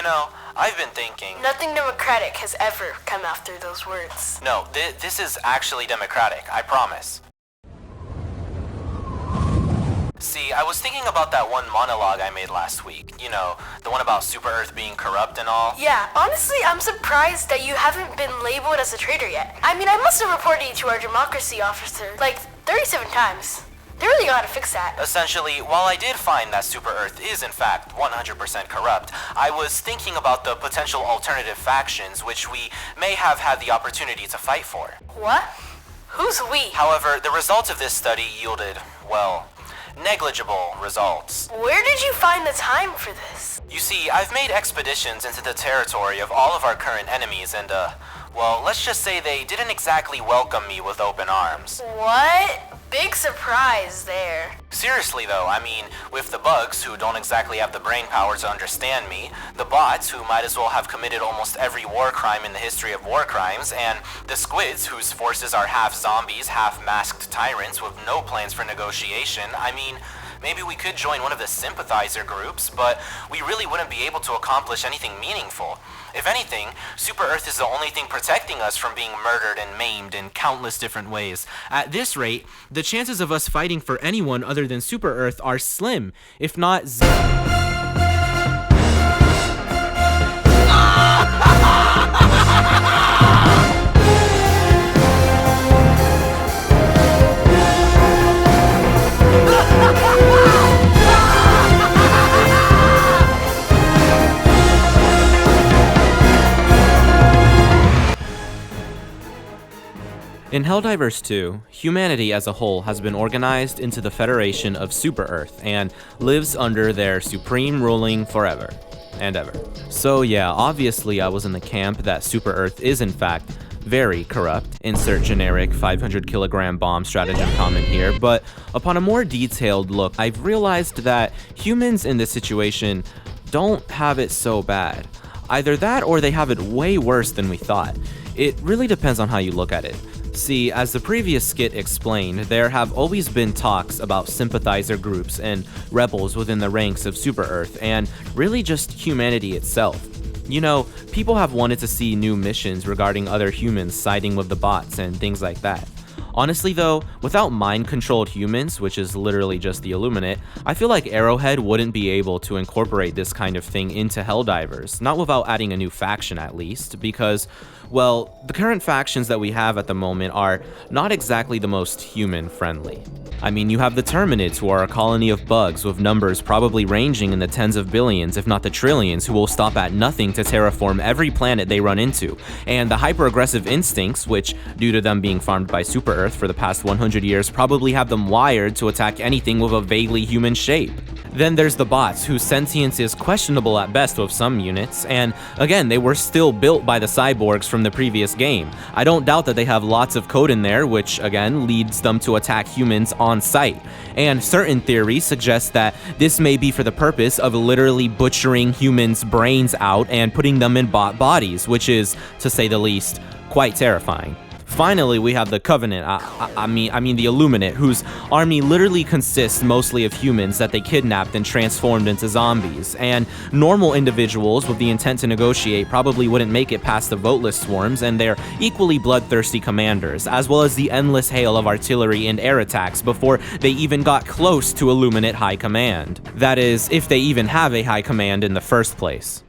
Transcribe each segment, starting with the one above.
know, I've been thinking... Nothing democratic has ever come after those words. No, this is actually democratic, I promise. See, I was thinking about that one monologue I made last week. You know, the one about Super Earth being corrupt and all. Yeah, honestly, I'm surprised that you haven't been labeled as a traitor yet. I mean, I must have reported you to our democracy officer like 37 times. They really know how to fix that. Essentially, while I did find that Super Earth is in fact 100% corrupt, I was thinking about the potential alternative factions which we may have had the opportunity to fight for. What? Who's we? However, the results of this study yielded, well, negligible results. Where did you find the time for this? You see, I've made expeditions into the territory of all of our current enemies and, well, let's just say they didn't exactly welcome me with open arms. What? Big surprise there. Seriously though, I mean, with the bugs who don't exactly have the brain power to understand me, the bots who might as well have committed almost every war crime in the history of war crimes, and the squids whose forces are half zombies, half masked tyrants with no plans for negotiation, I mean, maybe we could join one of the sympathizer groups, but we really wouldn't be able to accomplish anything meaningful. If anything, Super Earth is the only thing protecting us from being murdered and maimed in countless different ways. At this rate, the chances of us fighting for anyone other than Super Earth are slim, if not zero. In Helldivers 2, humanity as a whole has been organized into the Federation of Super Earth and lives under their supreme ruling forever and ever. So yeah, obviously I was in the camp that Super Earth is in fact very corrupt. Insert generic 500 kilogram bomb stratagem comment here, but upon a more detailed look, I've realized that humans in this situation don't have it so bad. Either that or they have it way worse than we thought. It really depends on how you look at it. See, as the previous skit explained, there have always been talks about sympathizer groups and rebels within the ranks of Super Earth, and really just humanity itself. You know, people have wanted to see new missions regarding other humans siding with the bots and things like that. Honestly though, without mind-controlled humans, which is literally just the Illuminate, I feel like Arrowhead wouldn't be able to incorporate this kind of thing into Helldivers, not without adding a new faction at least, because, well, the current factions that we have at the moment are not exactly the most human-friendly. I mean, you have the Terminids, who are a colony of bugs with numbers probably ranging in the tens of billions, if not the trillions, who will stop at nothing to terraform every planet they run into, and the hyper-aggressive Instincts, which, due to them being farmed by Super Earth for the past 100 years, probably have them wired to attack anything with a vaguely human shape. Then there's the bots, whose sentience is questionable at best with some units, and again, they were still built by the Cyborgs from the previous game. I don't doubt that they have lots of code in there, which again leads them to attack humans on sight. And certain theories suggest that this may be for the purpose of literally butchering humans' brains out and putting them in bot bodies, which is, to say the least, quite terrifying. Finally, we have the Covenant, I mean the Illuminate, whose army literally consists mostly of humans that they kidnapped and transformed into zombies, and normal individuals with the intent to negotiate probably wouldn't make it past the voteless swarms and their equally bloodthirsty commanders, as well as the endless hail of artillery and air attacks before they even got close to Illuminate High Command. That is, if they even have a High Command in the first place.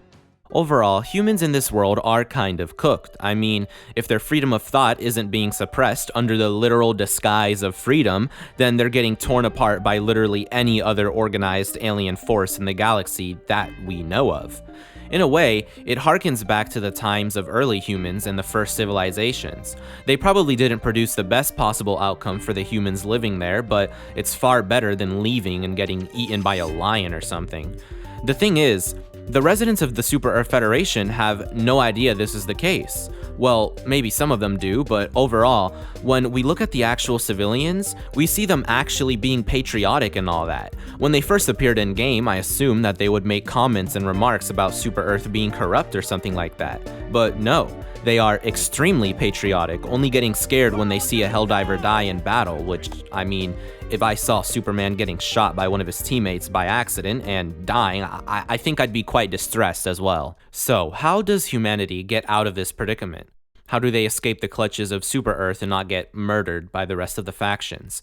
Overall, humans in this world are kind of cooked. I mean, if their freedom of thought isn't being suppressed under the literal disguise of freedom, then they're getting torn apart by literally any other organized alien force in the galaxy that we know of. In a way, it harkens back to the times of early humans and the first civilizations. They probably didn't produce the best possible outcome for the humans living there, but it's far better than leaving and getting eaten by a lion or something. The thing is, the residents of the Super Earth Federation have no idea this is the case. Well, maybe some of them do, but overall, when we look at the actual civilians, we see them actually being patriotic and all that. When they first appeared in game, I assumed that they would make comments and remarks about Super Earth being corrupt or something like that. But no, They are extremely patriotic, only getting scared when they see a Helldiver die in battle, which, I mean, if I saw Superman getting shot by one of his teammates by accident and dying, I think I'd be quite distressed as well. So, how does humanity get out of this predicament? How do they escape the clutches of Super Earth and not get murdered by the rest of the factions?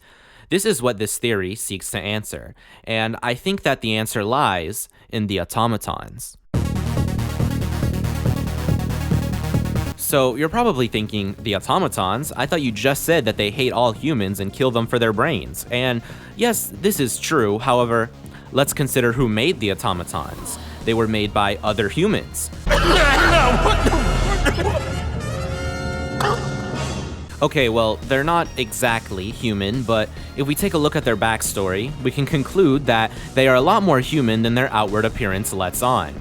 This is what this theory seeks to answer, and I think that the answer lies in the automatons. So you're probably thinking, the automatons? I thought you just said that they hate all humans and kill them for their brains. And yes, this is true, however, let's consider who made the automatons. They were made by other humans. Okay, well, they're not exactly human, but if we take a look at their backstory, we can conclude that they are a lot more human than their outward appearance lets on.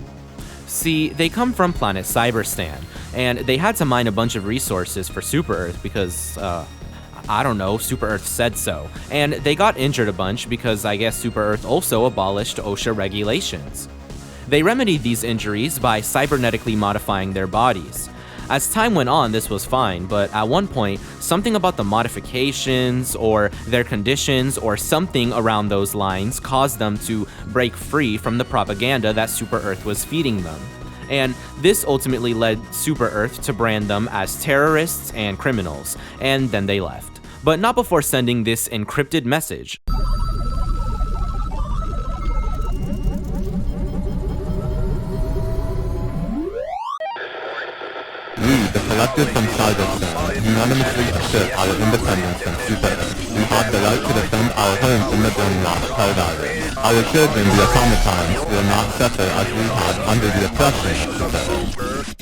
See, they come from planet Cyberstan, and they had to mine a bunch of resources for Super Earth because, I don't know, Super Earth said so. And they got injured a bunch because I guess Super Earth also abolished OSHA regulations. They remedied these injuries by cybernetically modifying their bodies. As time went on, this was fine, but at one point, something about the modifications, or their conditions, or something around those lines caused them to break free from the propaganda that Super Earth was feeding them. And this ultimately led Super Earth to brand them as terrorists and criminals, and then they left. But not before sending this encrypted message. We, the collective from Cyborgs, unanimously assert our independence from Super Earth. We have the right to defend our homes in the brainwashed Helldivers. I assure them the automatons will not suffer as we had under the oppression of Super Earth.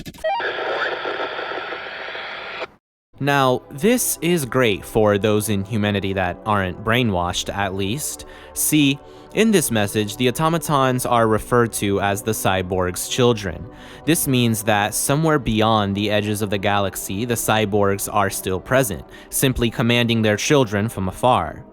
Now, this is great for those in humanity that aren't brainwashed, at least. See, in this message, the automatons are referred to as the Cyborgs' children. This means that somewhere beyond the edges of the galaxy, the Cyborgs are still present, simply commanding their children from afar.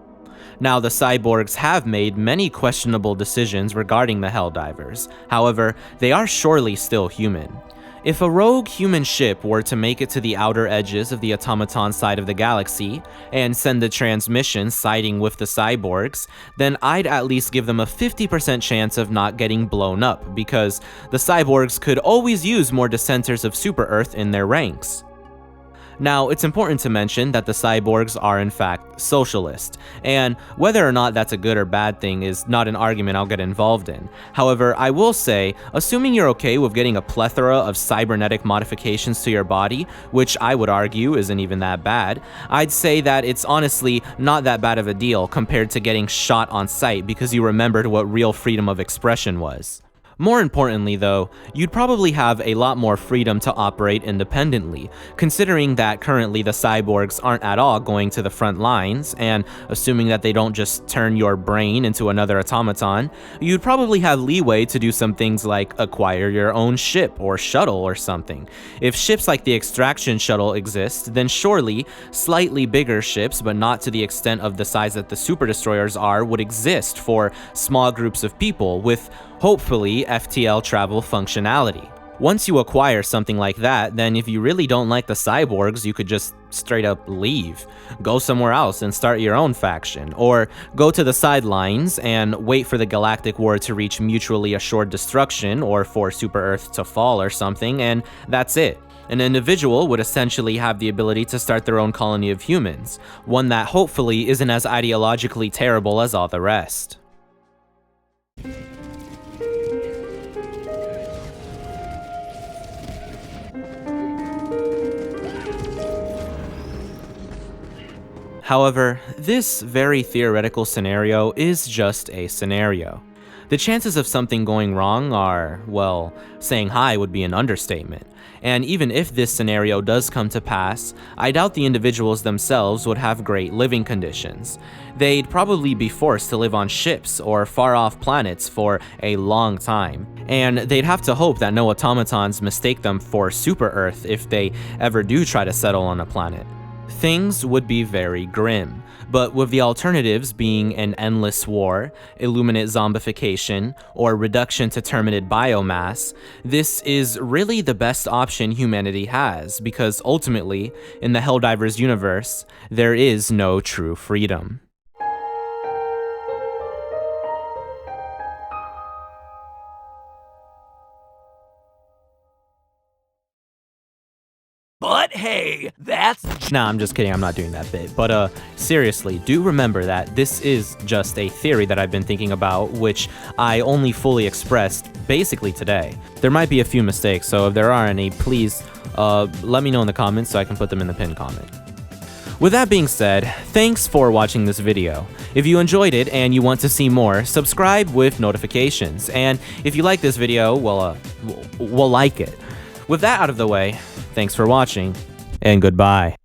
Now, the Cyborgs have made many questionable decisions regarding the Helldivers. However, they are surely still human. If a rogue human ship were to make it to the outer edges of the automaton side of the galaxy and send a transmission siding with the Cyborgs, then I'd at least give them a 50% chance of not getting blown up, because the Cyborgs could always use more dissenters of Super Earth in their ranks. Now, it's important to mention that the Cyborgs are in fact socialist, and whether or not that's a good or bad thing is not an argument I'll get involved in. However, I will say, assuming you're okay with getting a plethora of cybernetic modifications to your body, which I would argue isn't even that bad, I'd say that it's honestly not that bad of a deal compared to getting shot on sight because you remembered what real freedom of expression was. More importantly though, you'd probably have a lot more freedom to operate independently, considering that currently the Cyborgs aren't at all going to the front lines, and assuming that they don't just turn your brain into another automaton, you'd probably have leeway to do some things like acquire your own ship or shuttle or something. If ships like the Extraction Shuttle exist, then surely slightly bigger ships, but not to the extent of the size that the Super Destroyers are, would exist for small groups of people with hopefully FTL travel functionality. Once you acquire something like that, then if you really don't like the Cyborgs, you could just straight up leave. Go somewhere else and start your own faction, or go to the sidelines and wait for the galactic war to reach mutually assured destruction, or for Super Earth to fall or something, and that's it. An individual would essentially have the ability to start their own colony of humans, one that hopefully isn't as ideologically terrible as all the rest. However, this very theoretical scenario is just a scenario. The chances of something going wrong are, well, saying hi would be an understatement. And even if this scenario does come to pass, I doubt the individuals themselves would have great living conditions. They'd probably be forced to live on ships or far-off planets for a long time, and they'd have to hope that no automatons mistake them for Super Earth if they ever do try to settle on a planet. Things would be very grim, but with the alternatives being an endless war, illuminate zombification, or reduction to terminate biomass, this is really the best option humanity has, because ultimately, in the Helldivers universe, there is no true freedom. But hey, that's... Nah, I'm just kidding, I'm not doing that bit. But seriously, do remember that this is just a theory that I've been thinking about, which I only fully expressed basically today. There might be a few mistakes, so if there are any, please let me know in the comments so I can put them in the pinned comment. With that being said, thanks for watching this video. If you enjoyed it and you want to see more, subscribe with notifications. And if you like this video, well, like it. With that out of the way, thanks for watching, and goodbye.